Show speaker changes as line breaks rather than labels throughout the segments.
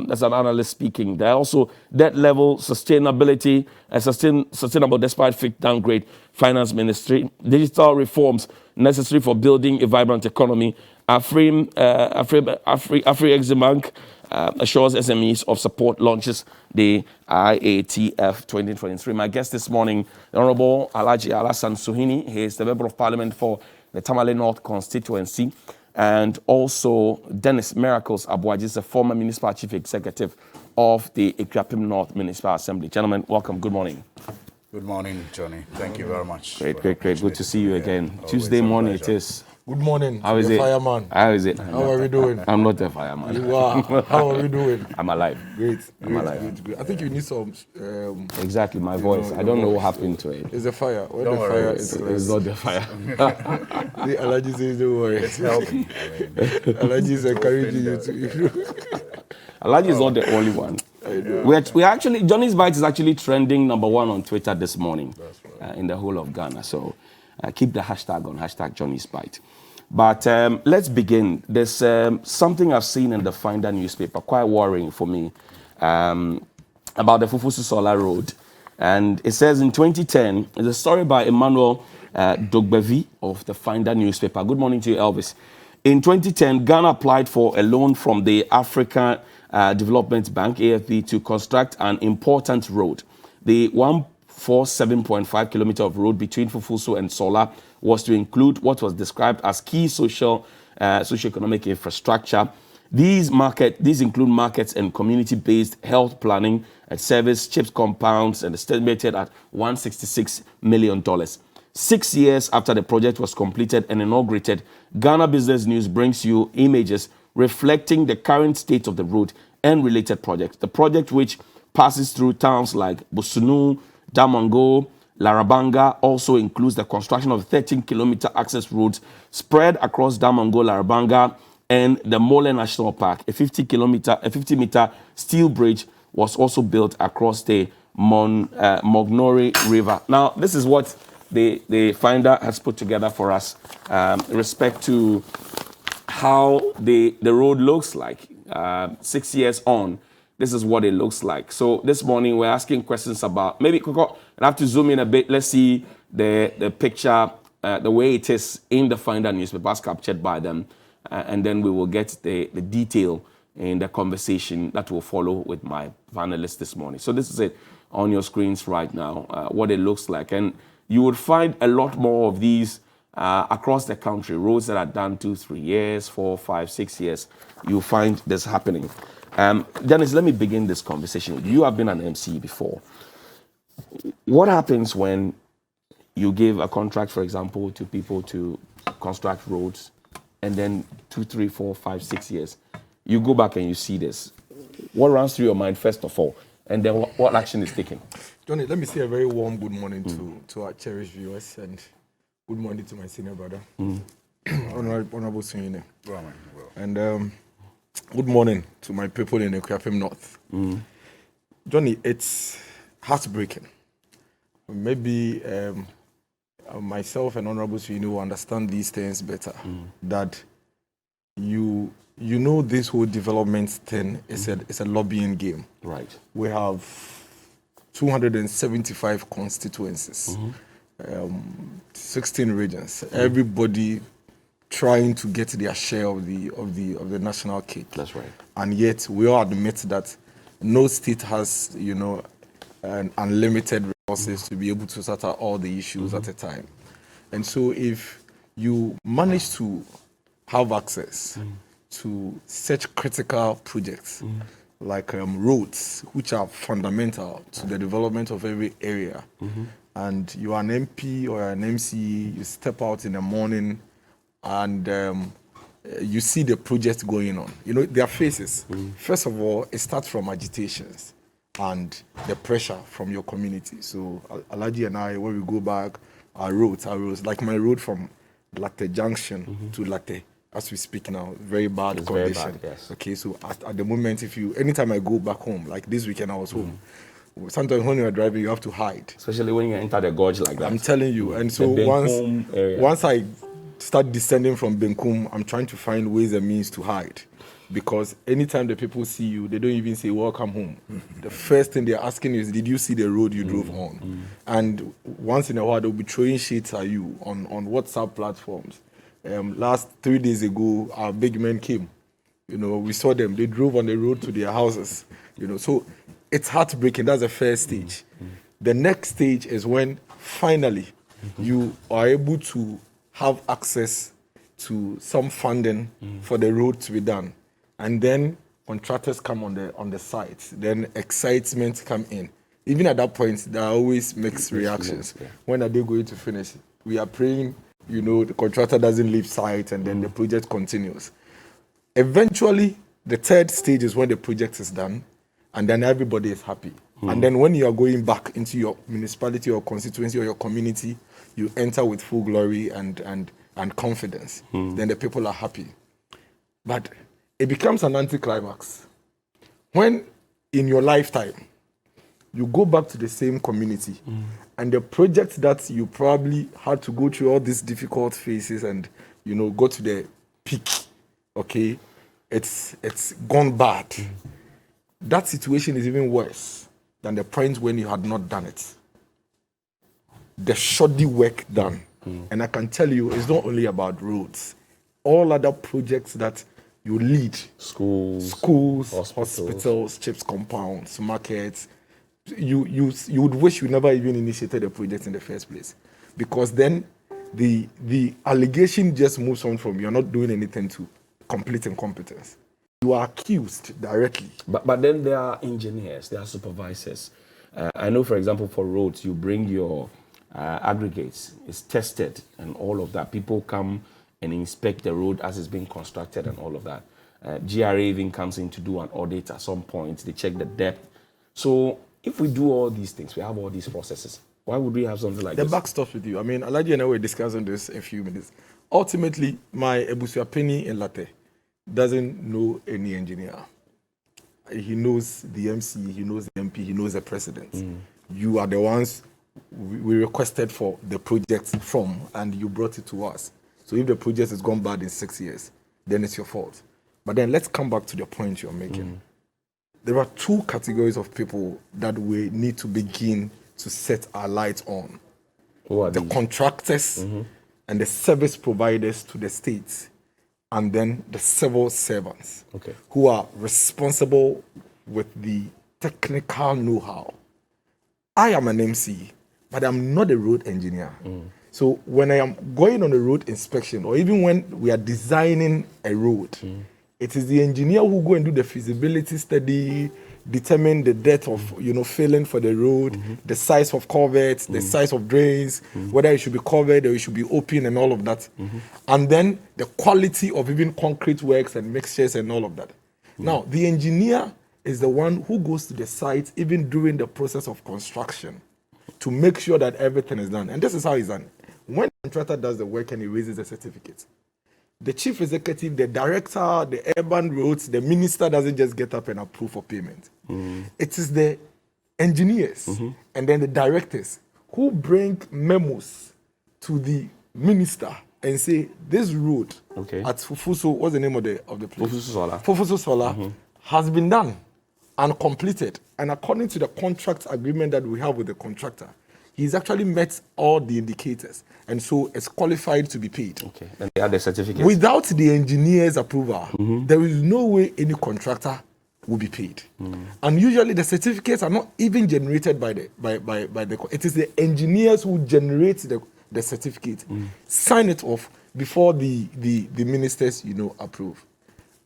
That's an analyst speaking. There are also debt level, sustainability, sustainable despite fixed downgrade, finance ministry, digital reforms necessary for building a vibrant economy. Afri Bank assures SMEs of support, launches the IATF 2023. My guest this morning, the Honorable Alhaji Alasan Suhini. He is the Member of Parliament for the Tamale North constituency. And also Dennis Miracles Abuaji is the former Municipal Chief Executive of the Ikuapem North Municipal Assembly. Gentlemen, welcome. Good morning.
Good morning, Johnny. Thank you very much.
Great. Good to see you again. Tuesday morning it is.
Good morning.
How is it?
Fireman.
How is it?
How are we doing?
I'm not a fireman.
You are. How are we doing?
I'm alive.
Great.
I'm alive.
Great. I think you need some.
Exactly, my voice. I don't know what happened to it.
It's the fire. When
Don't
the
worry,
fire
It's not the fire.
The allergy says, don't worry.
It's helping.
Allergy is encouraging you to.
Alhaji is not the only one. We actually, Johnny's Bite is actually trending #1 on Twitter this morning.
That's right.
In the whole of Ghana. So keep the hashtag on, Johnny's Bite. But let's begin. There's something I've seen in the Finder newspaper, quite worrying for me, about the Fufusu Solar Road. And it says in 2010, it's a story by Emmanuel Dogbevi of the Finder newspaper. Good morning to you, Elvis. In 2010, Ghana applied for a loan from the African Development Bank, AFB, to construct an important road. The 147.5 kilometer of road between Fufusu and Sola was to include what was described as key socio-economic infrastructure. These include markets and community-based health planning and service, chips compounds, and estimated at $166 million. 6 years after the project was completed and inaugurated, Ghana Business News brings you images reflecting the current state of the road and related projects. The project, which passes through towns like Busunu, Damongo, Larabanga, also includes the construction of 13-kilometer access roads spread across Damongo, Larabanga, and the Mole National Park. A 50-meter steel bridge was also built across the Mognori River. Now, this is what the Finder has put together for us in respect to how the road looks like. 6 years on, this is what it looks like. So this morning we're asking questions about, maybe Koko, I have to zoom in a bit. Let's see the picture, the way it is in the Finder newspaper as captured by them. And then we will get the detail in the conversation that will follow with my panelists this morning. So this is it on your screens right now, what it looks like. And you would find a lot more of these across the country, roads that are done 2, 3 years, 4, 5, 6 years. You'll find this happening. Dennis, let me begin this conversation. You have been an MC before. What happens when you give a contract, for example, to people to construct roads, and then 2, 3, 4, 5, 6 years, you go back and you see this? What runs through your mind, first of all, and then what action is taken?
Johnny, let me say a very warm good morning to our cherished viewers, and good morning to my senior brother, Honorable Suhini. And good morning to my people in Ikuapem North. Johnny, it's heartbreaking. Maybe myself and Honorable Suhini will understand these things better. That you know this whole development thing is a lobbying game.
Right.
We have 275 constituencies, 16 regions. Everybody trying to get their share of the national cake.
That's right.
And yet we all admit that no state has, an unlimited resources to be able to sort out all the issues at a time. And so if you manage to have access to such critical projects like roads, which are fundamental to the development of every area, and you are an MP or an MC, you step out in the morning and you see the project going on. There are phases. First of all, it starts from agitations and the pressure from your community. So Alhaji and I, when we go back, our roads, like my road from Latte Junction to Latte, as we speak now, very bad condition.
Very bad, yes.
Okay, so at the moment, anytime I go back home, like this weekend I was home, sometimes when you're driving, you have to hide.
Especially when you enter the gorge like that.
I'm telling you. And so once I start descending from Benkum, I'm trying to find ways and means to hide. because anytime the people see you, they don't even say welcome home. The first thing they're asking is, did you see the road you drove on? And once in a while, they'll be throwing shit at you on WhatsApp platforms. Last 3 days ago, our big men came. You know, we saw them. They drove on the road to their houses. You know, so it's heartbreaking. That's the first stage. The next stage is when finally you are able to have access to some funding for the road to be done, and then contractors come on the site. Then excitement come in. Even at that point, there are always mixed reactions. When are they going to finish? We are praying, you know, the contractor doesn't leave site, and then the project continues. Eventually, the third stage is when the project is done, and then everybody is happy. And then when you are going back into your municipality or constituency or your community, you enter with full glory and confidence. Then the people are happy. But it becomes an anticlimax. When in your lifetime, you go back to the same community, and the project that you probably had to go through all these difficult phases and, you know, go to the peak, okay, it's gone bad. That situation is even worse than the point when you had not done it. The shoddy work done. And I can tell you, it's not only about roads. All other projects that you lead, schools, hospitals, chips compounds, markets, you would wish you never even initiated a project in the first place. Because then the allegation just moves on from you're not doing anything to complete incompetence. You are accused directly.
But then there are engineers, there are supervisors. I know, for example, for roads, you bring your aggregates, it's tested and all of that. People come and inspect the road as it's being constructed and all of that. GRA even comes in to do an audit at some point. They check the depth. So if we do all these things, we have all these processes, why would we have something like this?
The back stops with you. I mean, Alaji and I were discussing this in a few minutes. Ultimately, my Ebusua Penny in Latte doesn't know any engineer. He knows the MC, he knows the MP, he knows the president. You are the ones we requested for the project from, and you brought it to us. So if the project has gone bad in 6 years, then it's your fault. But then let's come back to the point you're making. There are two categories of people that we need to begin to set our lights on.
Who are
the
these?
Contractors and the service providers to the states, and then the civil servants who are responsible with the technical know-how. I am an MC, but I'm not a road engineer. So when I am going on a road inspection, or even when we are designing a road, it is the engineer who go and do the feasibility study, determine the depth of, you know, filling for the road, the size of culverts, the size of drains, whether it should be covered or it should be open and all of that. And then the quality of even concrete works and mixtures and all of that. Now, the engineer is the one who goes to the site even during the process of construction to make sure that everything is done. And this is how it's done. When the contractor does the work and he raises a certificate, the chief executive, the director, the urban roads, the minister doesn't just get up and approve for payment. It is the engineers and then the directors who bring memos to the minister and say, this road at Fufuso, what's the name of the place? Fufuso Solar has been done and completed. And according to the contract agreement that we have with the contractor, he's actually met all the indicators, and so it's qualified to be paid.
And they have the certificate.
Without the engineer's approval, there is no way any contractor will be paid. And usually the certificates are not even generated by the it is the engineers who generate the certificate, sign it off before the ministers, you know, approve.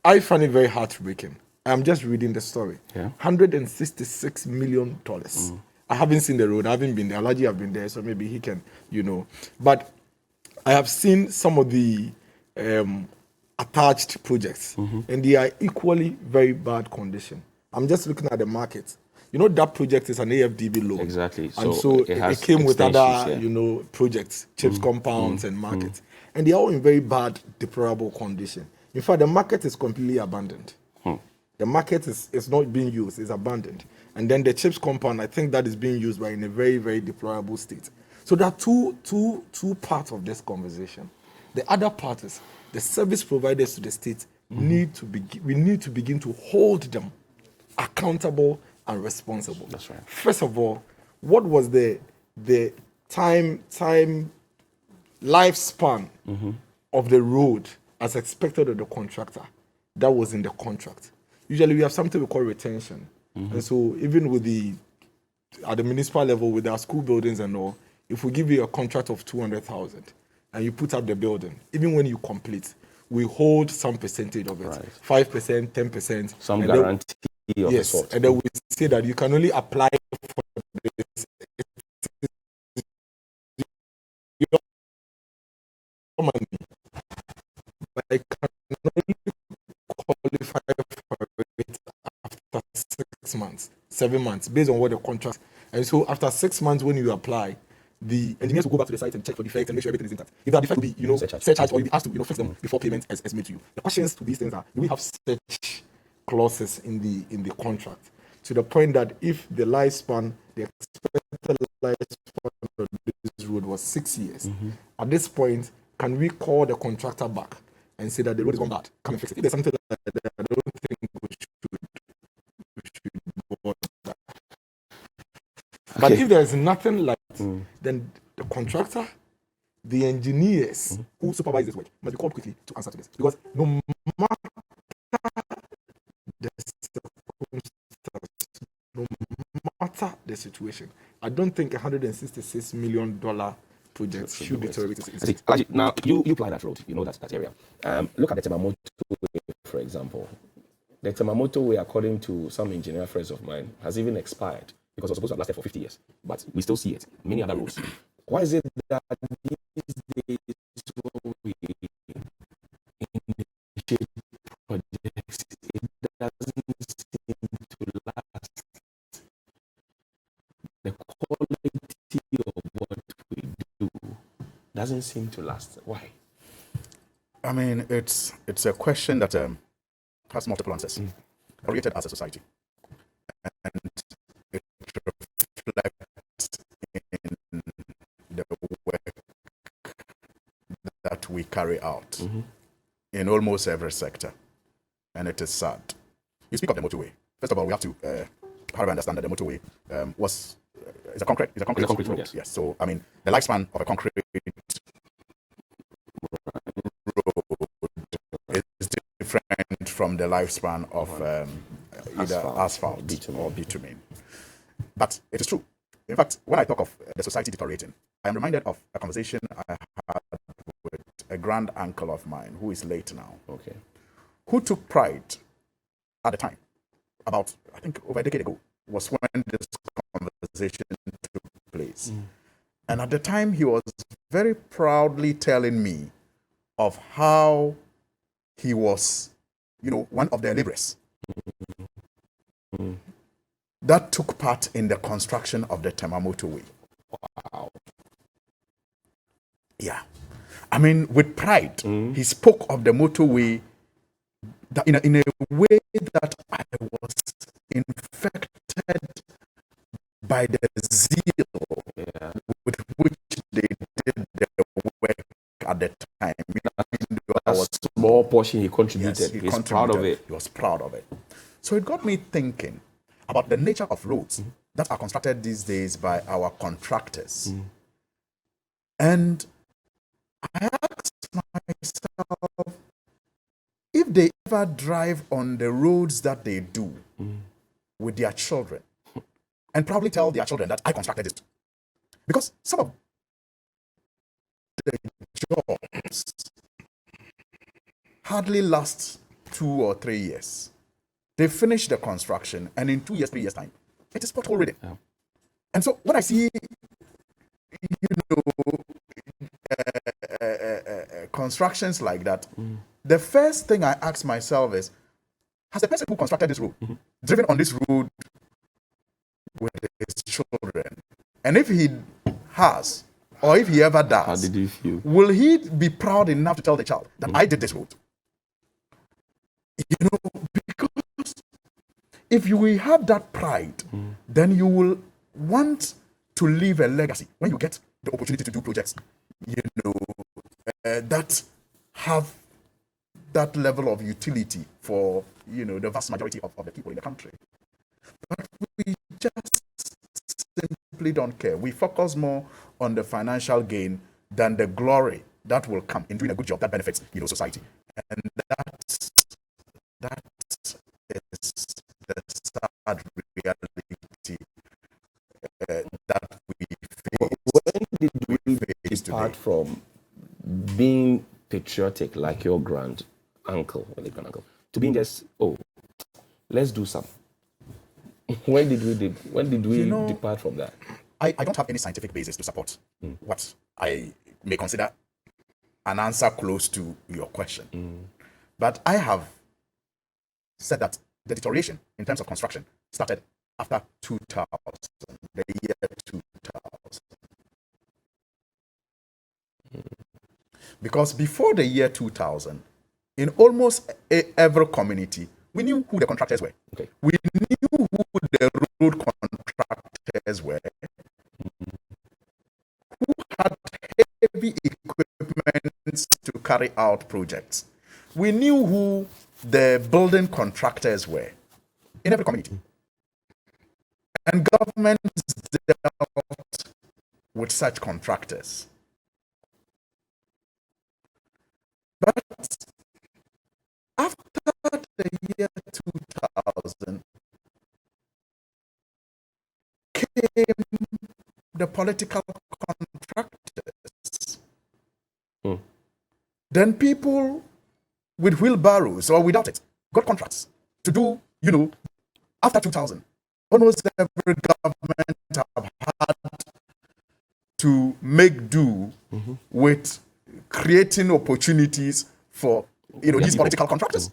I find it very heartbreaking. I'm just reading the story. $166 million. I haven't seen the road. I haven't been there. Alaji have been there, so maybe he can, you know. But I have seen some of the attached projects, and they are equally very bad condition. I'm just looking at the market. You know, that project is an AFDB loan.
Exactly.
And so it came with other, you know, projects, chips, compounds, and markets. And they are all in very bad, deplorable condition. In fact, the market is completely abandoned. The market is not being used, it's abandoned. And then the chips compound, I think that is being used by in a very, very deplorable state. So there are two parts of this conversation. The other part is the service providers to the state need to begin to hold them accountable and responsible.
That's right.
First of all, what was the time lifespan of the road as expected of the contractor? That was in the contract. Usually we have something we call retention. And so even at the municipal level with our school buildings and all, if we give you a contract of 200,000 and you put up the building, even when you complete, we hold some percentage of it,
Right.
5%, 10%.
Some guarantee of the
Yes,
sort.
and then we say that you can only apply for this money, but I can only qualify for it after 6 months, 7 months, based on what the contract. And so after 6 months, when you apply, the engineers will go back to the site and check for defects and make sure everything is intact. If there are defects, will be surcharge, or you'll be asked to fix them before payment is made to you. The questions to these things are: do we have such clauses in the contract to the point that if the lifespan, the expected lifespan of this road was 6 years, at this point, can we call the contractor back and say that the road is gone bad? Come and fix it. If there's something like that, I don't think we should bother. But if there's nothing like then the contractor, the engineers who supervise this work must be called quickly to answer to this. Because no matter the circumstance, no matter the situation, I don't think $166 million project should be tolerated.
Now, you apply that road, you know that area. Look at the Temamoto Way, for example. The Temamoto Way, according to some engineer friends of mine, has even expired because it was supposed to have lasted for 50 years. But we still see it. Many other roads. Why is it that these days when we initiate projects, it doesn't seem to last? The quality of what we do doesn't seem to last. Why?
I mean, it's a question that has multiple answers. Created as a society, and it reflects in the work that we carry out in almost every sector, and it is sad. You speak of the motorway. First of all, we have to understand that the motorway is a concrete road.
Yes.
Yes. So I mean, the lifespan of a concrete road is different from the lifespan of either asphalt or bitumen. But it is true. In fact, when I talk of the society deteriorating, I am reminded of a conversation I had with a grand uncle of mine who is late now, who took pride at the time, about, I think, over a decade ago, was when this conversation took place. And at the time, he was very proudly telling me of how he was, one of the laborers that took part in the construction of the Temamoto Way.
Wow.
Yeah. I mean, with pride, he spoke of the motorway that in a way that I was infected by the zeal with which they did their work at the time.
A small portion he contributed.
Yes,
He's proud of it.
He was proud of it. So it got me thinking about the nature of roads that are constructed these days by our contractors. And I asked myself, if they ever drive on the roads that they do with their children, and probably tell their children that I constructed it. Because some of the jobs hardly last 2 or 3 years. They finish the construction, and in 2 years, 3 years' time, it is pothole ridden.
Yeah.
And so when I see, constructions like that, the first thing I ask myself is, has the person who constructed this road driven on this road with his children? And if he has, or if he ever does,
How did you feel?
will he be proud enough to tell the child that I did this road? Because if you will have that pride, then you will want to leave a legacy when you get the opportunity to do projects, that have that level of utility for, the vast majority of the people in the country. But we just simply don't care. We focus more on the financial gain than the glory that will come in doing a good job that benefits, society. And that is the sad reality that we face.
When did we depart from being patriotic like your grand uncle to being just, let's do something? When did we depart from that?
I don't have any scientific basis to support what I may consider an answer close to your question. But I have said that the deterioration in terms of construction started after 2000, the year 2000. Because before the year 2000, in almost every community, we knew who the contractors were.
Okay.
We knew who the road contractors were, who had heavy equipment to carry out projects. We knew who the building contractors were in every community. And governments dealt with such contractors. But after the year 2000 came the political contractors. Then people with wheelbarrows or without it got contracts to do, after 2000. Almost every government have had to make do with creating opportunities for these political contractors.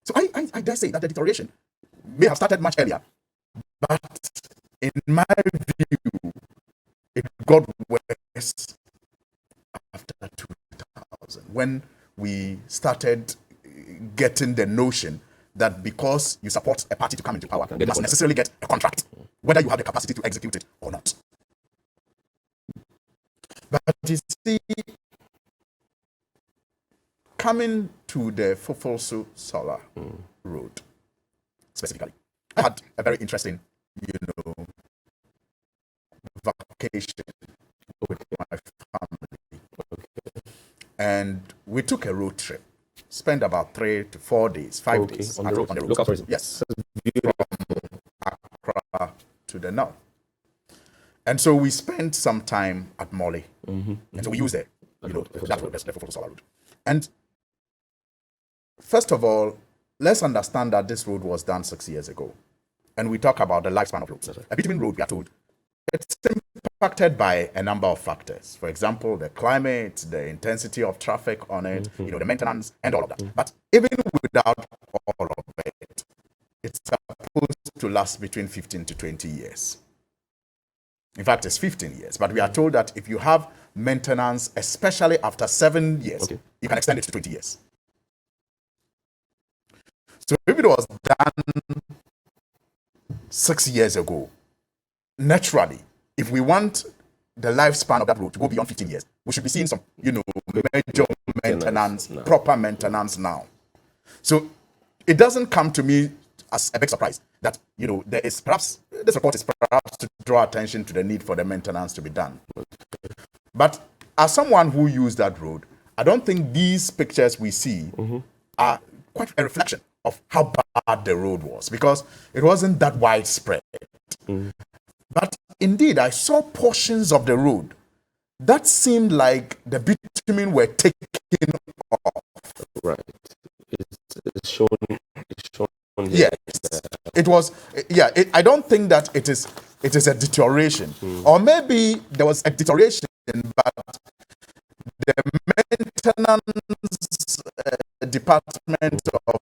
So I dare say that the deterioration may have started much earlier, but in my view, it got worse after 2000 when we started getting the notion that because you support a party to come into power, they must necessarily get a contract, whether you have the capacity to execute it or not. But you see, coming to the Fofolso Solar Road, specifically, I had a very interesting, vacation with my family. And we took a road trip, spent about 3 to 4 days, 5 days
on the road. Local tourism.
Yes, from Accra to the north. And so we spent some time at Mole. And so we used that road, the Fofolso Solar Road. And first of all, let's understand that this road was done 6 years ago. And we talk about the lifespan of roads. A bitumen road, we are told, it's impacted by a number of factors. For example, the climate, the intensity of traffic on it, the maintenance, and all of that. But even without all of it, it's supposed to last between 15 to 20 years. In fact, it's 15 years. But we are told that if you have maintenance, especially after 7 years, you can extend it to 20 years. So if it was done 6 years ago, naturally, if we want the lifespan of that road to go beyond 15 years, we should be seeing some, major maintenance, proper maintenance now. So it doesn't come to me as a big surprise that, there is perhaps, this report is perhaps to draw attention to the need for the maintenance to be done. But as someone who used that road, I don't think these pictures we see are quite a reflection of how bad the road was, because it wasn't that widespread. But indeed, I saw portions of the road that seemed like the bitumen were taken off.
Right. It's shown.
Yes. It was. Yeah. I don't think that it is a deterioration, or maybe there was a deterioration, but the maintenance department of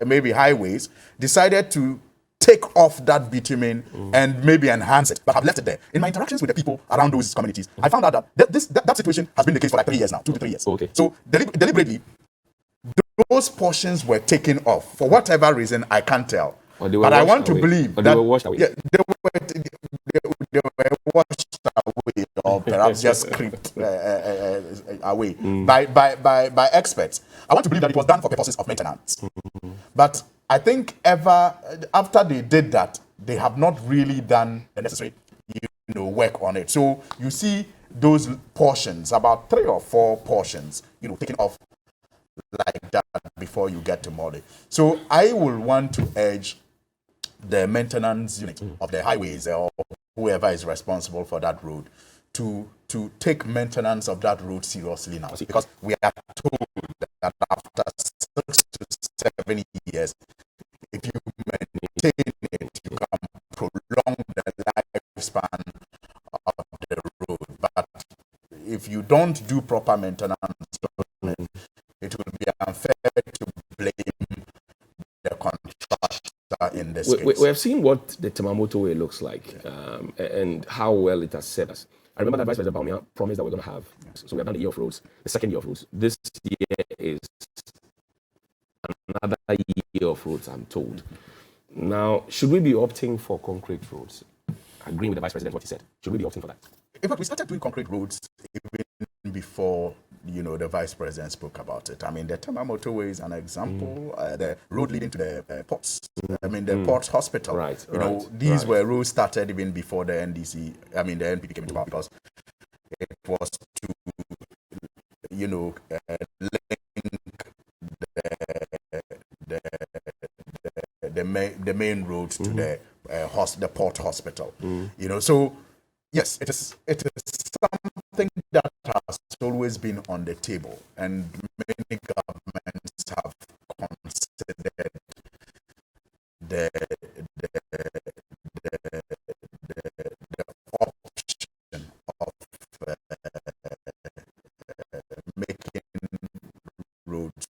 maybe highways decided to take off that bitumen and maybe enhance it, but have left it there. In my interactions with the people around those communities, I found out that that situation has been the case for like 3 years now, 2 to 3 years.
Okay.
So deliberately, those portions were taken off for whatever reason I can't tell. But I want to believe that
they were washed away.
Yeah, they were washed away or perhaps just creeped away by experts. I want to believe that it was done for purposes of maintenance. But I think after they did that, they have not really done the necessary work on it. So you see those portions, about 3 or 4 portions, taken off like that before you get to Mole. So I will want to urge the maintenance unit of the highways or whoever is responsible for that road to take maintenance of that road seriously now, because we are told that after 6 to 7 years, if you maintain it, you can prolong the lifespan of the road. But if you don't do proper maintenance, it will be unfair to blame the contractor in this case.
We have seen what the Temamoto way looks like, and how well it has served us. I remember that Vice President Bawumia promised that we're going to have. So we have done the year of roads, the second year of roads. This year is another year of roads, I'm told. Now, should we be opting for concrete roads? Agreeing with the Vice President what he said. Should we be opting for that?
In fact, we started doing concrete roads even before the Vice President spoke about it. I mean, the Temamoto way is an example. The road leading to the ports. I mean, the port hospital.
Right.
These were roads started even before the NDC. I mean, the NPP came into power, because it was to link the main road to the port hospital. So yes, it is something that has always been on the table, and many governments have considered the option of making roads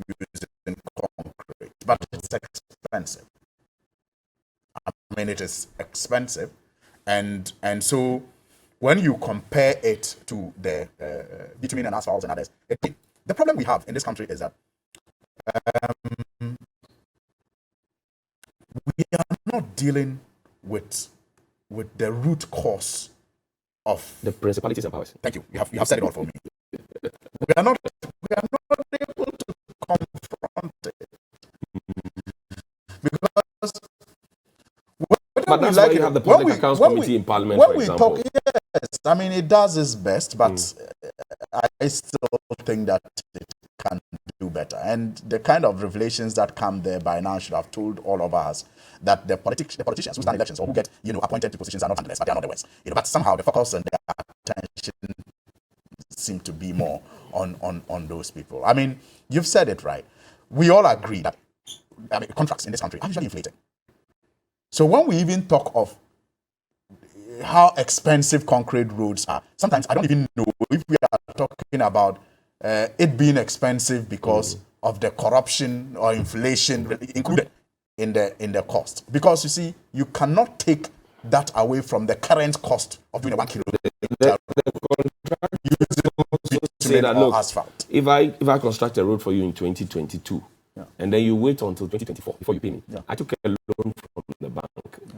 using concrete, but it's expensive. I mean, it is expensive, and so when you compare it to the bitumen and asphalt and others, the problem we have in this country is that we are not dealing with the root cause of
the principalities and powers.
Thank you. You have said it all for me. We are not able to confront it, because
but that's why you have the Public Accounts Committee in Parliament, for example.
Yes, I mean, it does its best, but I still think that it can do better. And the kind of revelations that come there by now should have told all of us that the politicians who stand elections or who get appointed to positions are not handlers, but they are not the worst. But somehow the focus and the attention seem to be more on those people. I mean, you've said it right. We all agree that contracts in this country are usually inflated. So when we even talk of how expensive concrete roads are, sometimes I don't even know if we are talking about it being expensive because of the corruption or inflation included in the cost. Because you see, you cannot take that away from the current cost of doing a 1 kilometer using asphalt.
If I construct a road for you in 2022, and then you wait until 2024 before you pay me, I took a loan from the bank.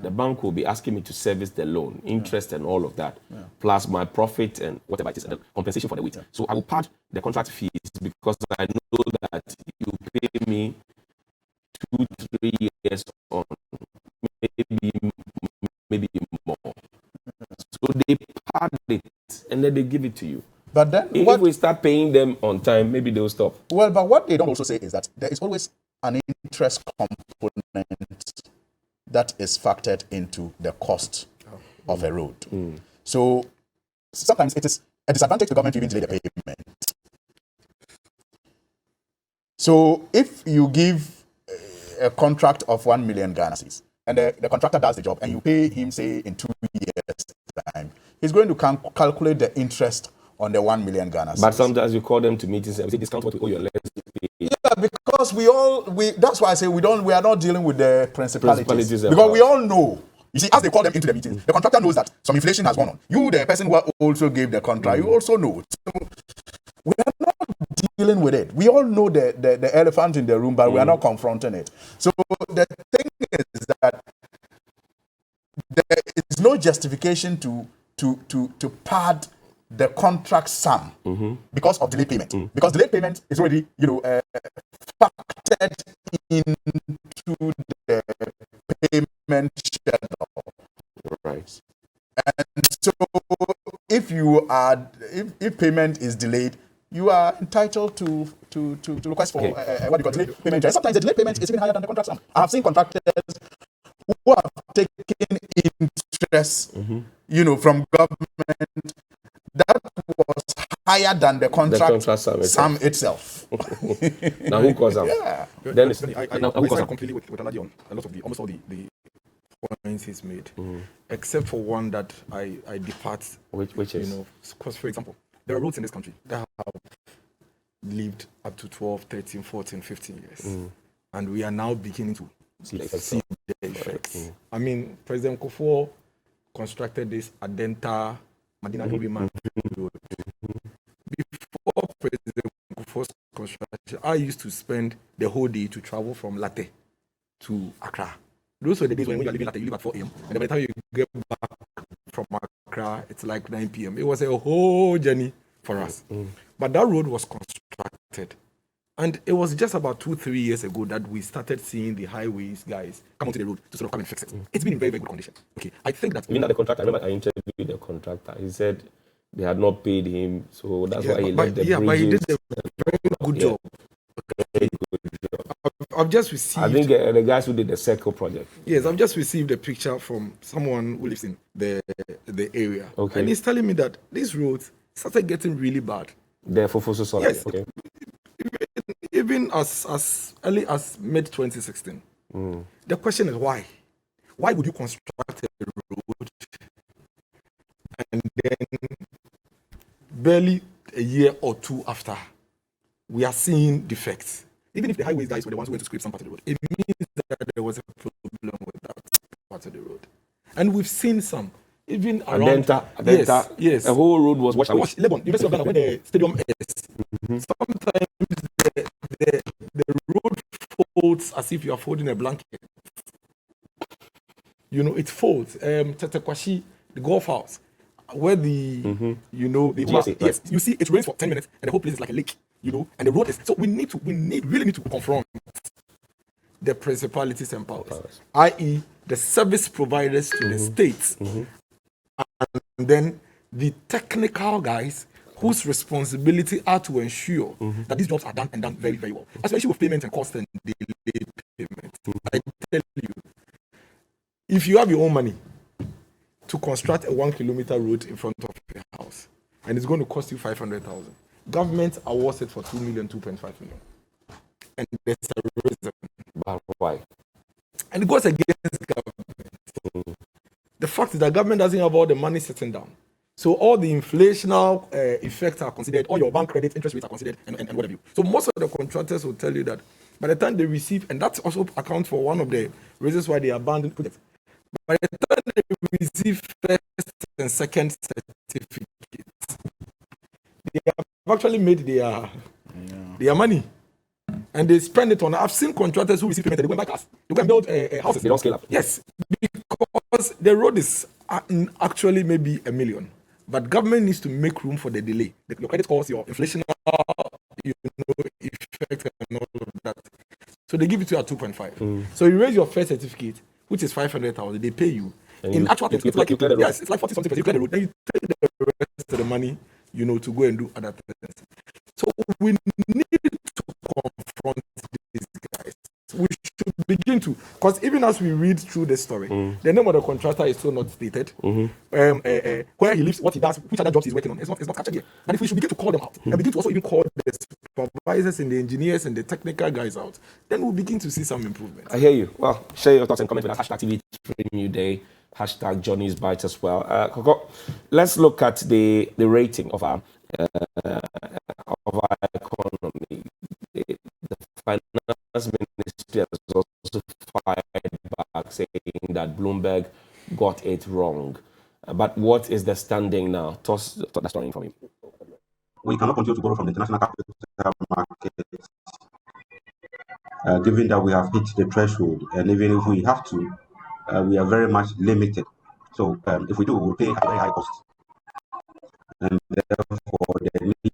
The bank will be asking me to service the loan, interest and all of that, plus my profit and whatever it is, the compensation for the wait. So I will pad the contract fees, because I know that you pay me 2-3 years on, maybe more. So they pad it and then they give it to you.
But then,
if we start paying them on time, maybe they'll stop.
Well, but what they don't also say is that there is always an interest component that is factored into the cost of a road. So sometimes it is a disadvantage to government to even delay the payment. So if you give a contract of 1 million Ghana cedis, and the contractor does the job, and you pay him, say, in 2 years' time, he's going to calculate the interest on the 1 million Ghana cedis. But
sometimes you call them to meetings and say, discount what we owe your less.
Yeah, because that's why I say we are not dealing with the principalities because we all know. You see, as they call them into the meetings, the contractor knows that some inflation has gone on. You, the person who also gave the contract, you also know. So we are not dealing with it. We all know the elephant in the room, but we are not confronting it. So the thing is that there is no justification to to pad the contract sum because of delayed payment. Because delayed payment is already, factored into the payment schedule.
Right.
And so if payment is delayed, you are entitled to request for what you call delayed payment. And sometimes the delayed payment is even higher than the contract sum. I have seen contractors who have taken interest, from government that was higher than the contract sum itself.
Now who calls out?
Yeah.
Then who calls out completely with Aladi on a lot of almost all the points he's made, except for one that I depart.
Which is?
Because for example, there are roads in this country that have lived up to 12, 13, 14, 15 years. And we are now beginning to see the effects. I mean, President Kufuor constructed this Adenta Madina Agreement Road. Before President Kufuor's construction, I used to spend the whole day to travel from Latte to Accra. Those were the days when you are leaving Latte, you leave at 4 a.m. And by the time you get back from Accra, it's like 9 p.m. It was a whole journey for us. But that road was constructed. And it was just about 2-3 years ago that we started seeing the highways guys come onto the road to sort of come and fix it. It's been in very, very good condition. Okay, I think that...
Even at the contractor, I remember I interviewed the contractor. He said they had not paid him, so that's why he left the bridges.
But he did a very good job.
Very good job.
I've just received...
I think the guys who did the Circle project.
Yes, I've just received a picture from someone who lives in the area.
Okay.
And he's telling me that these roads started getting really bad.
The Fofoso Solar.
Yes.
Okay.
Even as early as mid-2016. The question is why? Why would you construct a road and then barely a year or two after, we are seeing defects? Even if the highways guys were the ones who went to scrape some part of the road, it means that there was a problem with that part of the road. And we've seen some. Even around...
Adenta,
yes.
The whole road was washed away.
Lebanon, University of Ghana, when the stadium is, sometimes the road folds as if you are folding a blanket. It folds. Tetekwashi, the golf house, where the yes, you see it rains for 10 minutes and the whole place is like a lake, and the road is... So we really need to confront the principalities and powers, i.e. the service providers to the states, and then the technical guys whose responsibility are to ensure that these jobs are done and done very, very well, especially with payment and cost and delayed payment. I tell you, if you have your own money to construct a 1 kilometer road in front of your house and it's going to cost you 500,000, government awards it for 2 million, 2.5 million. And there's a reason.
But why?
And it goes against government. The fact is that government doesn't have all the money sitting down. So all the inflational effects are considered, all your bank credit interest rates are considered, and what have you. So most of the contractors will tell you that by the time they receive, and that also accounts for one of the reasons why they abandon projects. By the time they receive first and second certificates, they have actually made their money. And they spend it on... I've seen contractors who receive payment and they go and buy cars. They go and build houses.
They don't scale up.
Yes, because the road is actually maybe $1 million. But government needs to make room for the delay. Your credit costs, your inflation, effect and all of that. So they give it to you at 2.5. So you raise your first certificate, which is 500,000. They pay you.
And
in
you,
actual terms, it's like 40-something%. You clear the road, then you take the rest of the money, to go and do other things. So we need to confront these guys. We should begin to, because even as we read through the story, the name of the contractor is still not stated. Where he lives, what he does, which other jobs he's working on, it's not captured here. But if we should begin to call them out and begin to also even call the supervisors and the engineers and the technical guys out, then we'll begin to see some improvement.
I hear you. Well, share your thoughts and comments with us. #TV3Newday, #Johnny's Bite as well. Koko, let's look at the rating of our economy. The finance ministry has also fired back, saying that Bloomberg got it wrong. But what is the standing now? Toss that story from you.
We cannot continue to borrow from the international capital market, given that we have hit the threshold, and even if we have to, we are very much limited. So if we do, we'll pay a very high cost. and therefore they need to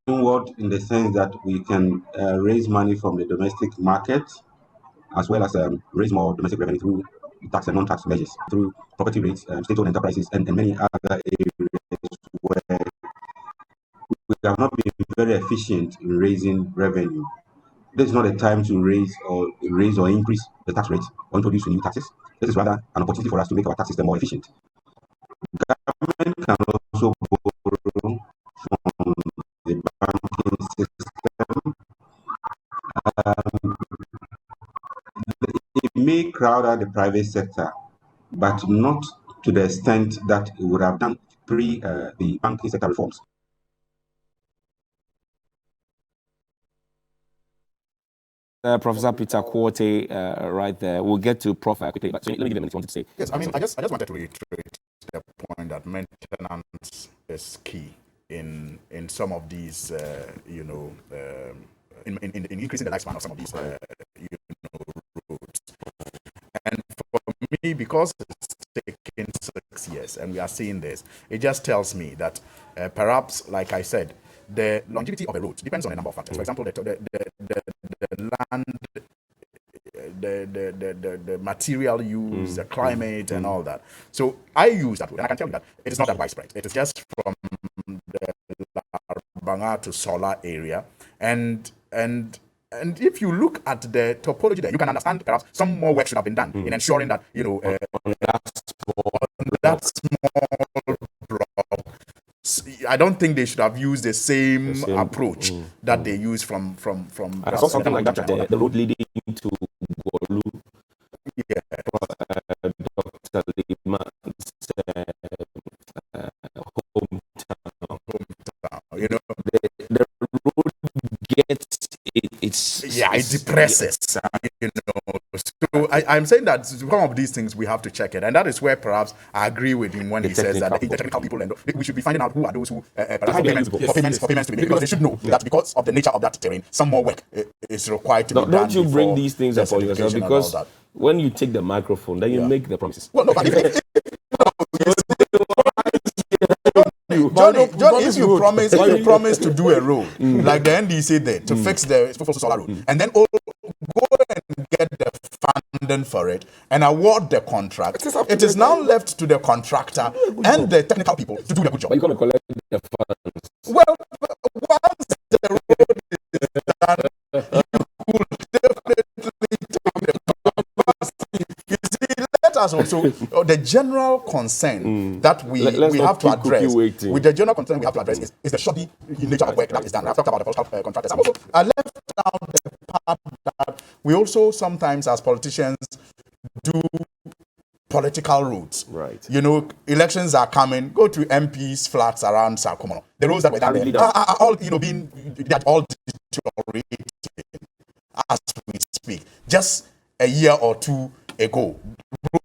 inward in the sense that we can raise money from the domestic market as well as raise more domestic revenue through tax and non-tax measures, through property rates, state-owned enterprises, and many other areas where we have not been very efficient in raising revenue. This is not a time to raise or increase the tax rate or introduce new taxes. This is rather an opportunity for us to make our tax system more efficient. Government can also borrow from the banking system. It may crowd out the private sector, but not to the extent that it would have done pre the banking sector reforms.
Professor Peter Quartey, right there. We'll get to Prof quickly, but so let me give him a minute. Wanted to say.
Yes, I mean, I just wanted to reiterate the point that maintenance is key in some of these, in increasing the lifespan of some of these, roads. And for me, because it's taken 6 years, and we are seeing this, it just tells me that perhaps, like I said, the longevity of a road depends on a number of factors. For example, the land, the material use, the climate, and all that. So I use that road, and I can tell you that it is not that widespread. It is just from the Banga to Sola area, and if you look at the topology there, you can understand perhaps some more work should have been done in ensuring that on that small block. I don't think they should have used the same approach that they use from.
I saw something like that. The road leading to Bolu.
Yeah.
Dr. Liman's hometown.
You know,
the road gets it
depresses. You know, so I'm saying that some of these things we have to check it, and that is where perhaps I agree with him when he says that the technical people, and we should be finding out who are those who for payments to be made, because they should know that because of the nature of that terrain, some more work is required to be done.
Don't you bring these things upon yourself, because when you take the microphone, then you make the promises.
Well, no, but Johnny, if you promise to do a road like the NDC did to fix the solar road, and then go and get the funding for it and award the contract, it is now left to the contractor and the technical people to do the good job.
But you're going to collect the funds.
Well, once the road is done, you will definitely take the capacity. You see, let us also the general concern that we have to address. With the general concern we have to address is the shoddy nature of work that is done. I've talked about the political contractors. I left out the part that we also sometimes, as politicians, do political roads.
Right.
You know, elections are coming. Go to MPs' flats around Sakumono. The roads that were done there are all, they're all deteriorating as we speak. Just a year or two ago,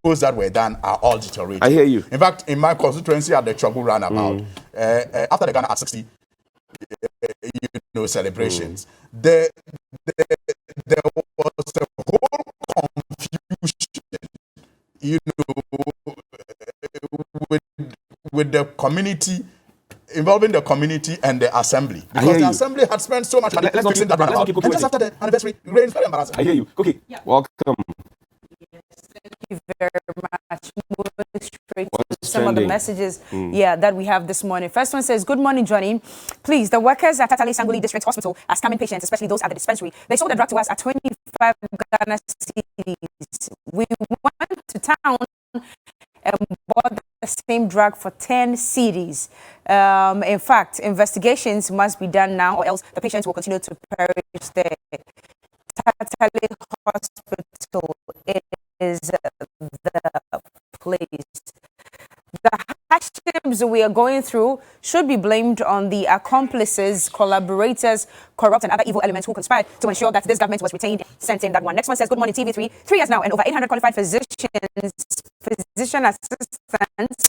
roads that were done are all deteriorating.
I hear you.
In fact, in my constituency at the Chogu roundabout, after the Ghana at 60, celebrations, there was a whole confusion, with the community, involving the community and the assembly, because the assembly had spent so much money fixing that roundabout, and just after the anniversary, it rains. Very embarrassing.
I hear you. Okay, welcome.
Thank you very much. Moving straight to some of the messages that we have this morning. First one says, good morning, Johnny. Please, the workers at Tatale Sanguli District Hospital are scamming patients, especially those at the dispensary. They sold the drug to us at 25 Ghana cedis. We went to town and bought the same drug for 10 cedis. In fact, investigations must be done now, or else the patients will continue to perish there. Tatale Hospital is the place. The hardships we are going through should be blamed on the accomplices, collaborators, corrupt and other evil elements who conspired to ensure that this government was retained. Sent in that one. Next one says, good morning, TV3. 3 years now, and over 800 qualified physician assistants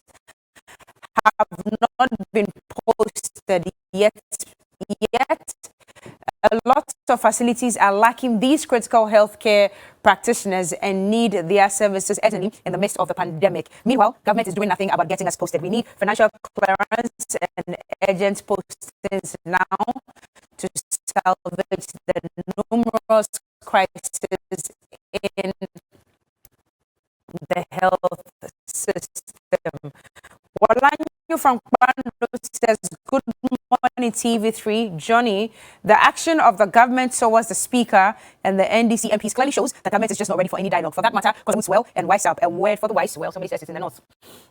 have not been posted yet. A lot of facilities are lacking these critical healthcare practitioners and need their services urgently in the midst of the pandemic. Meanwhile, government is doing nothing about getting us posted. We need financial clearance and urgent postings now to salvage the numerous crises in the health system. Walanyo from Kwando says, good morning, TV3. Johnny, the action of the government towards the Speaker and the NDC MPs clearly shows the government is just not ready for any dialogue. For that matter, because it's well and wise up. A word for the wise, well, somebody says it's in the north.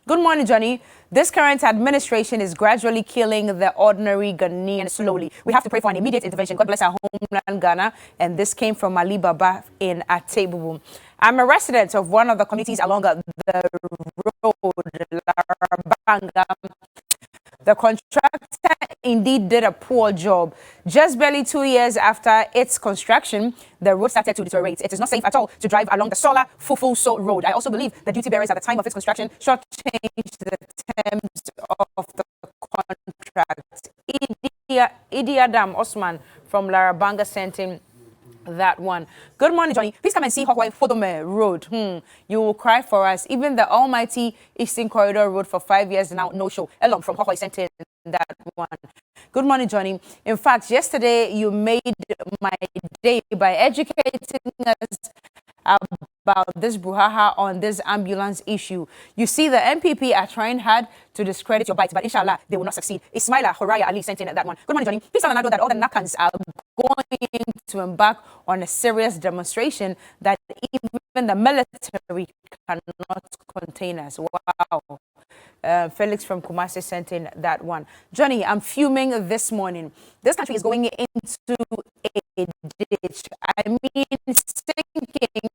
Good morning, Johnny. This current administration is gradually killing the ordinary Ghanaian slowly. We have to pray for an immediate intervention. God bless our homeland, Ghana. And this came from Ali Baba in Atebubu. I'm a resident of one of the communities along the road, Larabanga. The contractor indeed did a poor job. Just barely 2 years after its construction, the road started to deteriorate. It is not safe at all to drive along the Sola Fufu So Road. I also believe the duty bearers at the time of its construction shortchanged the terms of the contract. Idi Adam Osman from Larabanga sent in that one. Good morning, Johnny. Please come and see Hawai Fodome Road. You will cry for us. Even the almighty Eastern Corridor Road for 5 years now, no show. Elom from Hawai sent in that one. Good morning, Johnny. In fact, yesterday you made my day by educating us about this brouhaha on this ambulance issue. You see, the MPP are trying hard to discredit your bite, but inshallah, they will not succeed. Ismaila Horaya Ali sent in that one. Good morning, Johnny. Please tell Anado that all the Nakans are going to embark on a serious demonstration that even the military cannot contain us. Wow. Felix from Kumasi sent in that one. Johnny, I'm fuming this morning. This country is going into a ditch. I mean, sinking,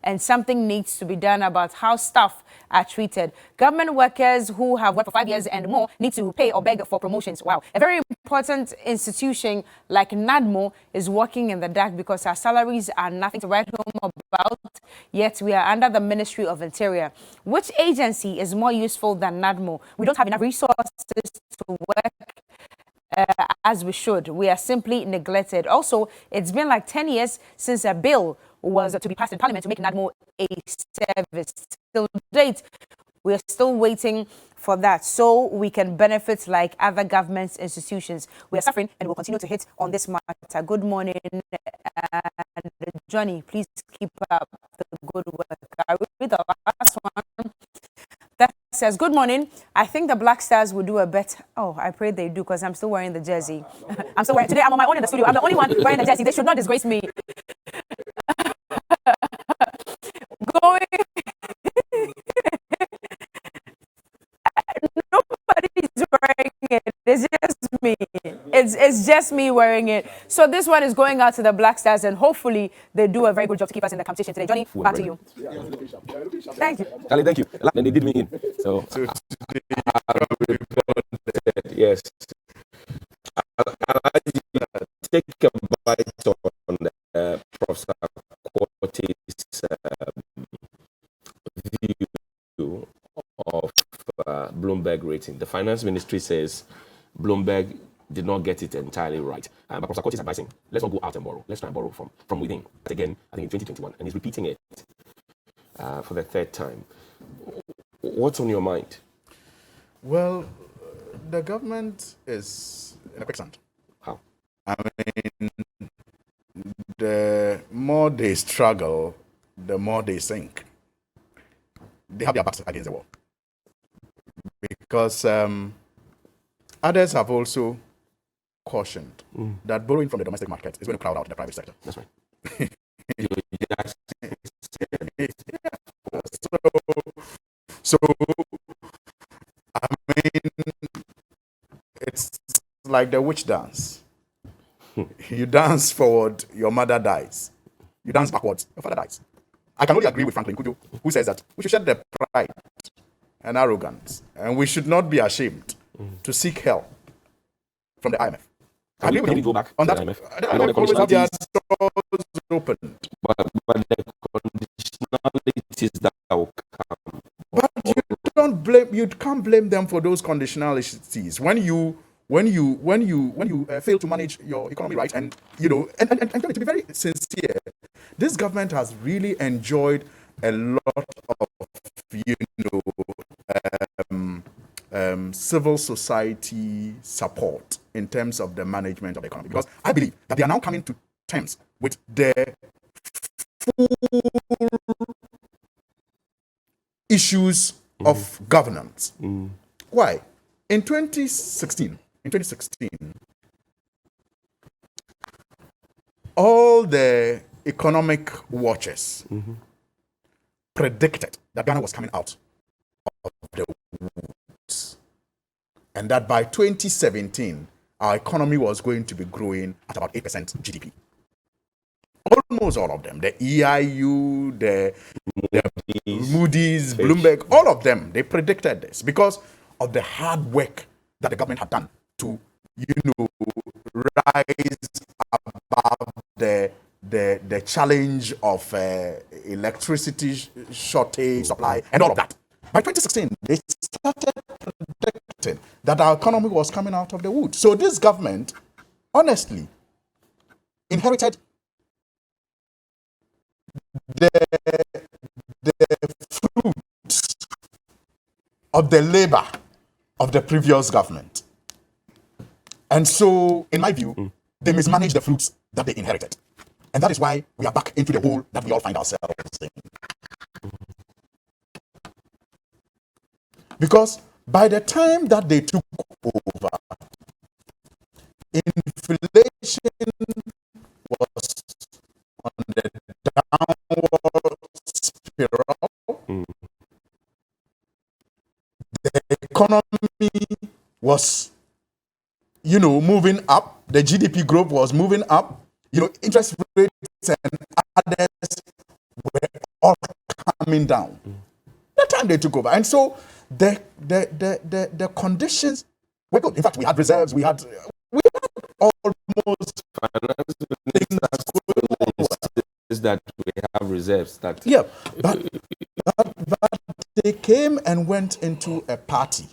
and something needs to be done about how staff are treated. Government workers who have worked for 5 years and more need to pay or beg for promotions. Wow. A very important institution like NADMO is working in the dark because our salaries are nothing to write home about, yet we are under the Ministry of Interior. Which agency is more useful than NADMO? We don't have enough resources to work as we should. We are simply neglected. Also, it's been like 10 years since a bill was to be passed in Parliament to make NADMO a service. Till date, we are still waiting for that so we can benefit like other government institutions. We are suffering and will continue to hit on this matter. Good morning, Johnny. Please keep up the good work. I read the last one. That says, good morning. I think the Black Stars will do a better. Oh, I pray they do because I'm still wearing the jersey. I'm still wearing today. I'm on my own in the studio. I'm the only one wearing the jersey. They should not disgrace me. Going. Nobody's wearing it. It's just me. It's just me wearing it. So this one is going out to the Black Stars, and hopefully they do a very good job to keep us in the competition today. Johnny, back to you. Thank you.
Charlie, thank you. And they did me in. So yes. I'll take a bite on Professor Quarte's view of Bloomberg rating. The finance ministry says Bloomberg did not get it entirely right. But Professor Quarte is advising, let's not go out and borrow. Let's try and borrow from within. But again, I think in 2021, and he's repeating it for the third time. What's on your mind?
Well, the government is in a quicksand.
How?
I mean, the more they struggle, the more they sink. They have their backs against the wall. Because others have also cautioned that borrowing from the domestic market is going to crowd out the private sector.
That's right.
So, I mean, it's like the witch dance. You dance forward, your mother dies. You dance backwards, your father dies. I can only agree with Franklin Kudu, who says that we should shed the pride and arrogance, and we should not be ashamed to seek help from the IMF.
Can we go back
on
to
that?
the IMF?
The IMF always have their doors open.
But the conditionalities that will come.
But you can't blame them for those conditionalities. When you when you fail to manage your economy right, and to be very sincere, this government has really enjoyed a lot of civil society support in terms of the management of the economy, because I believe that they are now coming to terms with their full issues of governance. Why? In 2016, all the economic watchers predicted that Ghana was coming out of the woods, and that by 2017, our economy was going to be growing at about 8% GDP. Almost all of them, the EIU, the Moody's, Bloomberg, all of them, they predicted this because of the hard work that the government had done to, rise above the challenge of electricity shortage, supply, and all of that. By 2016, they started predicting that our economy was coming out of the woods. So this government, honestly, inherited the fruits of the labor of the previous government. And so, in my view, they mismanaged the fruits that they inherited. And that is why we are back into the hole that we all find ourselves in. Because by the time that they took over, inflation was on the downward spiral. The economy was, moving up. The GDP growth was moving up. Interest rates and others were all coming down. The time they took over. And so the conditions were good. In fact, we had reserves. We had almost
is that we have reserves that
but they came and went into a party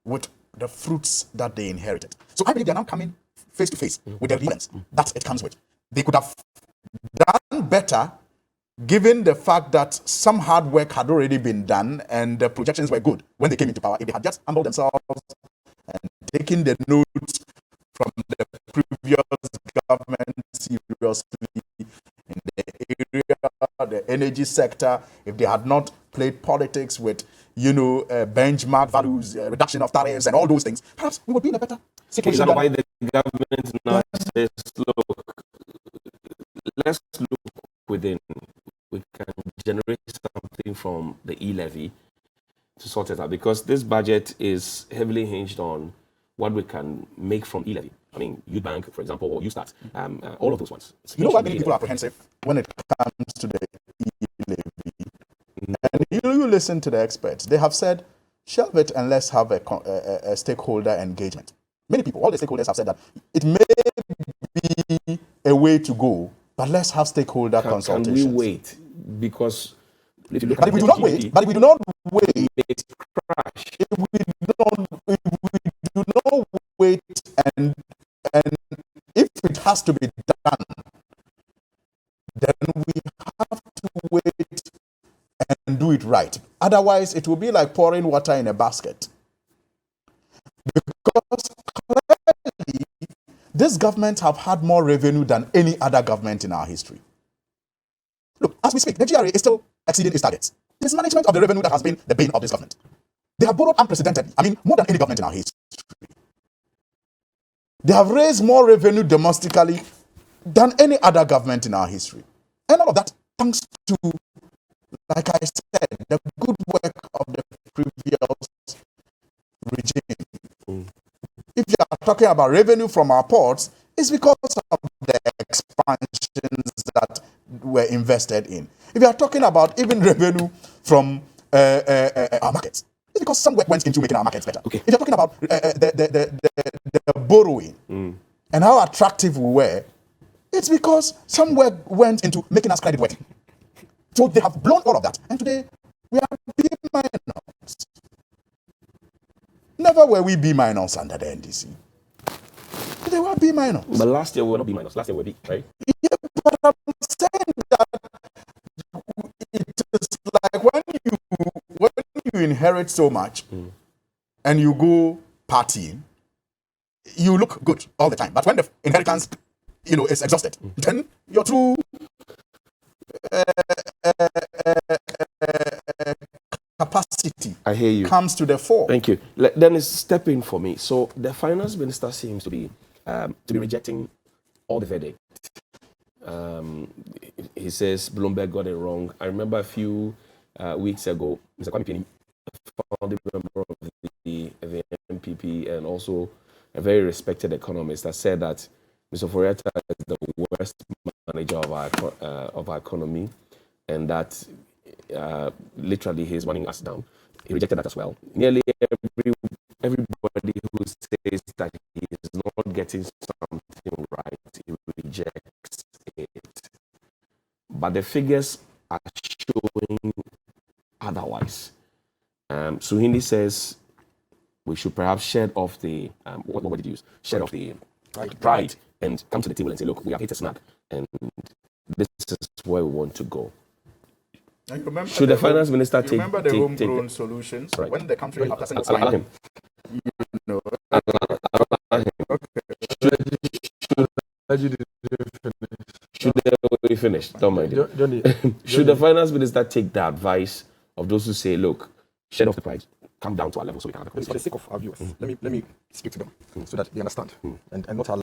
with the fruits that they inherited. So I believe they are now coming face to face with the events that it comes with. They could have done better given the fact that some hard work had already been done and the projections were good when they came into power. If they had just humbled themselves and taken the notes from the previous government seriously in the area, the energy sector, if they had not played politics with, benchmark values, reduction of tariffs and all those things, perhaps we would be in a better situation.
Is that why the government now says, look, let's look within. We can generate something from the e-levy to sort it out, because this budget is heavily hinged on what we can make from e-levy. I mean, Youth Bank, for example, or YouStart, all of those ones.
Why many people are apprehensive when it comes to the e-levy? And you listen to the experts. They have said, shelve it and let's have a stakeholder engagement. Many people, all the stakeholders have said that it may be a way to go, but let's have stakeholder consultations.
Can we wait? Because if you look
but if we do not wait,
it's crash.
If we do not wait, and if it has to be done, then we have to wait and do it right. Otherwise, it will be like pouring water in a basket. Because clearly, this government have had more revenue than any other government in our history. Look, as we speak, the GRA is still exceeding its targets. It is management of the revenue that has been the bane of this government. They have borrowed unprecedentedly. I mean, more than any government in our history. They have raised more revenue domestically than any other government in our history. And all of that thanks to, like I said, the good work of the previous regime. If you are talking about revenue from our ports, it's because of the expansions that were invested in. If you are talking about even revenue from our markets, it's because some work went into making our markets better.
Okay.
If you're talking about the borrowing and how attractive we were, it's because some work went into making us credit worthy. So they have blown all of that. And today, we are B-. Never were we B- under the NDC. They were B minus.
But last year we were not B minus. Last year we were B, right?
Yeah, but I'm saying that it is like when you inherit so much and you go partying, you look good all the time. But when the inheritance, is exhausted, then your true capacity,
I hear you,
comes to the fore.
Thank you. Then it's step in for me. So the finance minister seems to be rejecting all the verdict. He says Bloomberg got it wrong. I remember a few weeks ago, Mr. Kwame Pini, founding member of the NPP and also a very respected economist, that said that Mr. Foriata is the worst manager of our economy, and that literally he's running us down. He rejected that as well. Nearly everybody who says that he is not getting something right, he rejects it. But the figures are showing otherwise. Suhindi says we should perhaps shed off the what word did you use? Shed off the pride and come to the table and say, look, we have hit a snag, and this is where we want to go. Should the finance minister take?
Remember the homegrown solutions, right? When the country after sending
allow him. Should they finish? Don't mind it.
Johnny,
should the finance minister take the advice of those who say, look, shed off the pride, come down to our level so we can have a conversation?
for the sake of our viewers, let me speak to them so that they understand and not allow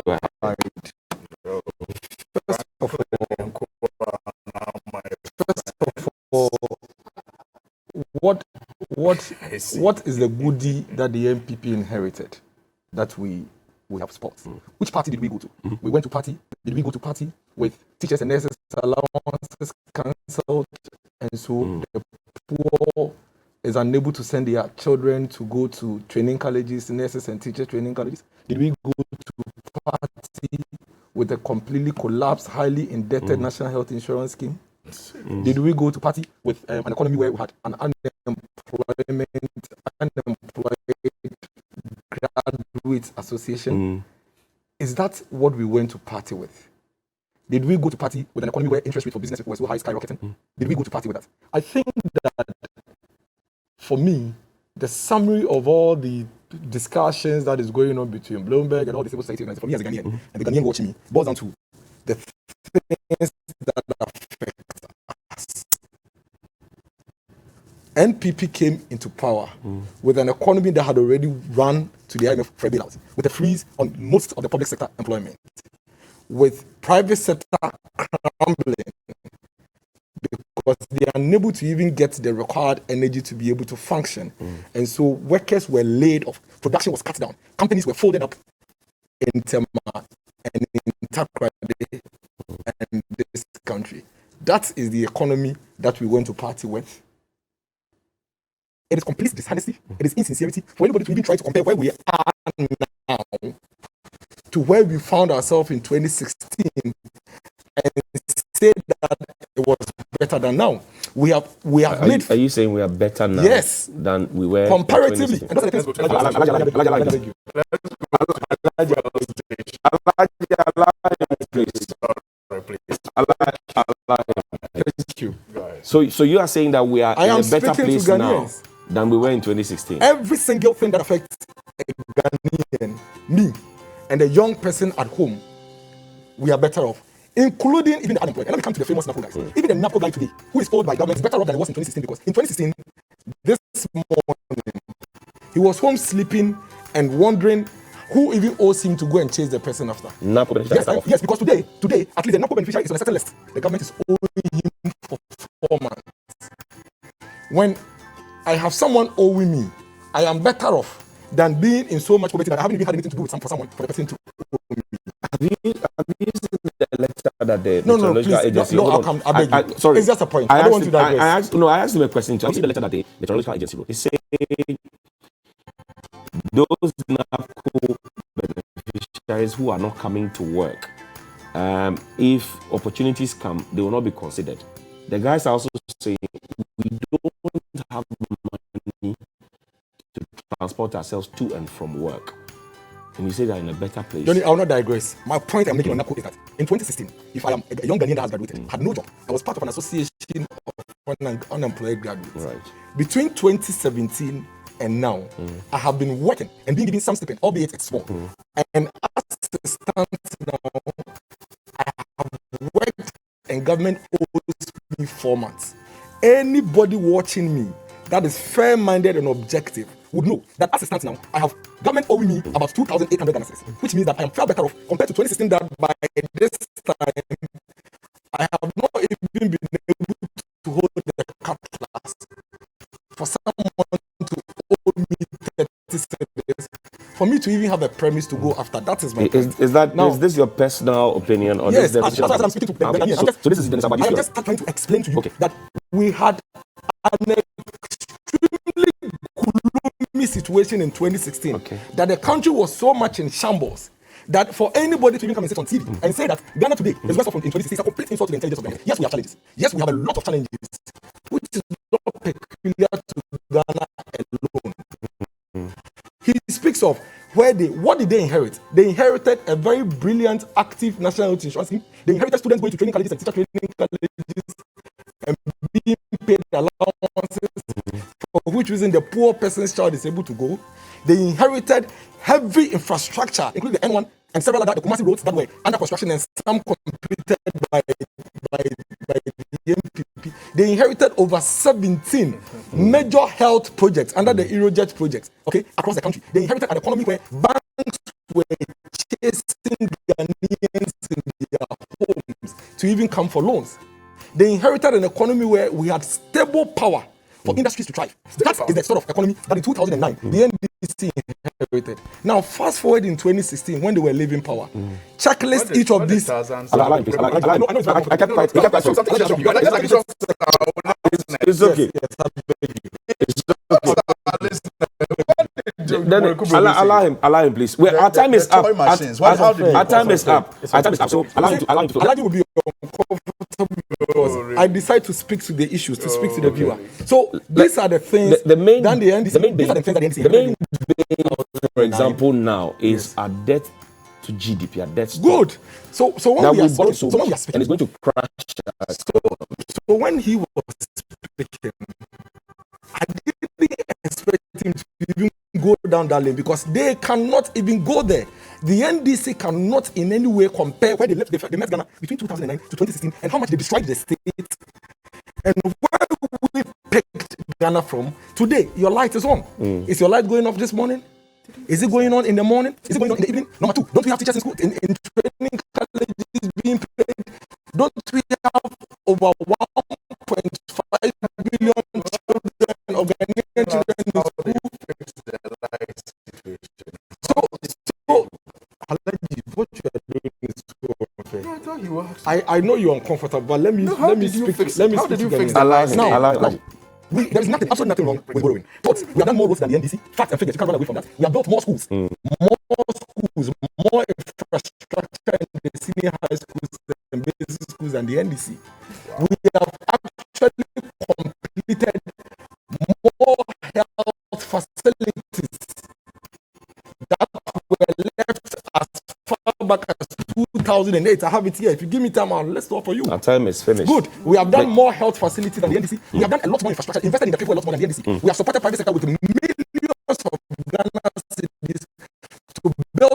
Go ahead.
First of all, what is the goodie that the MPP inherited that we have spots? Which party did we go to? We went to party. Did we go to party with teachers and nurses allowances cancelled, and so the poor is unable to send their children to go to training colleges, nurses and teacher training colleges? Did we go to party with a completely collapsed, highly indebted national health insurance scheme? Did we go to party with an economy where we had an unemployed graduate association? Is that what we went to party with? Did we go to party with an economy where interest rates for business were so high, skyrocketing? Did we go to party with that? I think that, for me, the summary of all the discussions that is going on between Bloomberg and all the civil society organizations, for me as a Ghanaian, and the Ghanaian watching me, boils down to the things that affect us. NPP came into power with an economy that had already run to the IMF for a bailout, with a freeze on most of the public sector employment, with private sector crumbling because they are unable to even get the required energy to be able to function. And so workers were laid off, production was cut down, companies were folded up in Tema and in Takrady and this country. That is the economy that we went to party with. It is complete dishonesty, it is insincerity for anybody to even try to compare where we are now to where we found ourselves in 2016 and say that it was better than now. We have made.
Are you saying we are better now?
Yes.
Than we were
comparatively. Thank you.
So you are saying that we are in a better place now than we were in 2016?
Every single thing that affects a Ghanaian, me, and a young person at home, we are better off, including even the unemployed. And let me come to the famous NAPO guys. Even the NAPO guy today, who is told by government, is better off than it was in 2016, because in 2016, this morning, he was home sleeping and wondering who even owes him to go and chase the person after.
NAPO beneficiary.
Yes, because today, at least the NAPO beneficiary is on a certain list. The government is owing him for 4 months. When I have someone owing me, I am better off than being in so much poverty that I haven't even had anything to do with for the person to owe me. Have you seen
the letter that the
no,
meteorological
please,
agency?
No, I beg you. Sorry. It's just a point. I don't want to digress.
I asked him a question. I see the letter that the meteorological agency wrote. He said those NAPO beneficiaries who are not coming to work, if opportunities come, they will not be considered. the guys are also saying we don't have money to transport ourselves to and from work. And you say that in a better place.
Johnny, I will not digress. My point I'm making on that quote is that in 2016, if I am a young Ghanaian that has graduated, had no job, I was part of an association of unemployed graduates.
Right.
Between 2017 and now, I have been working and being given some stipend, albeit it's small. And as it stands now, I have worked and government owes me 4 months. Anybody watching me that is fair-minded and objective would know that as it stands now, I have government owing me about 2,800 Ghana cedis, which means that I am far better off compared to 2016 that by this time, I have not even been able to hold the cap class for someone to owe me 30 cedis, for me to even have a premise to go after. That is my point.
Is this your personal opinion? Or
yes,
this
that's what I'm speaking to.
So this is the
I am just trying to explain to you that we had an extremely gloomy situation in 2016, that the country was so much in shambles that for anybody to even come and sit on TV and say that Ghana today is worse off in 2016 is a complete insult to the intelligence of Ghana. Yes, we have challenges. Yes, we have a lot of challenges, which is not peculiar to Ghana alone. He speaks of what did they inherit? They inherited a very brilliant, active national health insurance scheme. They inherited students going to training colleges and teacher training colleges and being paid allowances, for which reason the poor person's child is able to go. They inherited heavy infrastructure, including the N1 and several other Kumasi roads that were under construction and some completed by the MPP. They inherited over 17 major health projects under the Eurojet project, across the country. They inherited an economy where banks were chasing Ghanaians in their homes to even come for loans. They inherited an economy where we had stable power for industries to thrive. That is the sort of economy that in 2009 the NDC inherited. Now, fast forward in 2016 when they were leaving power, checklist each of these.
It's okay. Allow him, please. Our time is up. Our time is up. So allow him to.
Allow will be uncomfortable. I decide to speak to the issues, to speak to the viewer. So these are the things. The main thing,
for example, now is our debt to GDP, our debt.
Good. So when we are speaking,
and it's going to crash.
So when he was speaking, I didn't expect him to even go down that lane because they cannot even go there. The NDC cannot in any way compare where they left Ghana between 2009 to 2016 and how much they destroyed the state and where we picked Ghana from. Today, your light is on. Is your light going off this morning? Is it going on in the morning? Is it going on in the evening? Number two, don't we have teachers in school, in training colleges being paid? Don't we have over 1.5 billion children of Ghanaian children in school? So, what you are doing is so unfair. I know you're uncomfortable, but let me speak.
How did you fix that?
There is absolutely nothing wrong with borrowing. But we have done more roads than the NDC. Facts and figures, you can't run away from that. We have built more schools, more infrastructure in the senior high schools and basic schools than the NDC. Wow. We have actually completed more health facilities that were left as far back as 2008. I have it here. If you give me time, let's talk for you.
Our time is finished.
Good. We have done more health facilities than the NDC. We have done a lot more infrastructure, invested in the people a lot more than the NDC. We have supported private sector with millions of Ghana cedis to build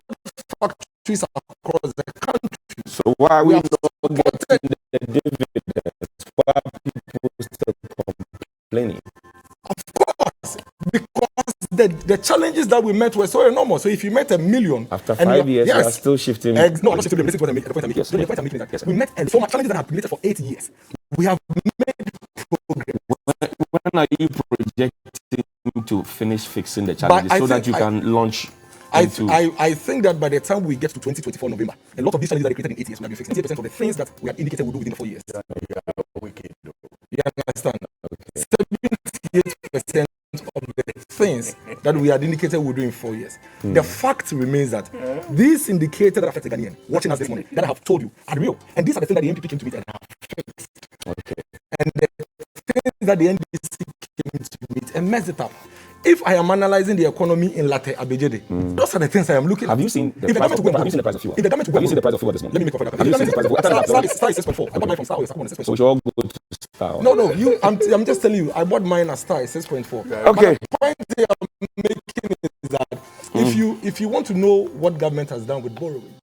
factories across the country.
So why are we not getting the dividends? Why are people still complaining?
Of course, because the challenges that we met were so enormous. So if you met 1 million
after 5 years, you are still shifting.
No, I'm not shifting. The point I'm making.
Yes.
The point I'm making is that we met so much challenges that have been for 8 years. We have made progress.
When are you projecting to finish fixing the challenges so that you can launch?
I think that by the time we get to 2024 November, a lot of these challenges that are created in 8 years will have been fixed. 80% of the things that we have indicated we'll do within 4 years. You understand? Okay. 78% of the things that we had indicated we'll do in 4 years. The fact remains that these indicators that affect the Ghanaian watching us this morning, that I have told you, are real. And these are the things that the MPP came to meet and have fixed. Okay. And things that the NDC came to meet and mess it up. If I am analyzing the economy in Latte Abejede, those are the things I am looking at.
Have you seen the price of fuel? Have you seen the price of fuel?
If the government
Have you seen the price of fuel this morning?
Let me make a
Have you seen the price of fuel?
Star is 6.4. I bought mine from Star.
So we should all go to Star.
No. I'm just telling you. I bought mine at Star 6.4.
Okay.
The point I'm making is that if you want to know what government has done with borrowing,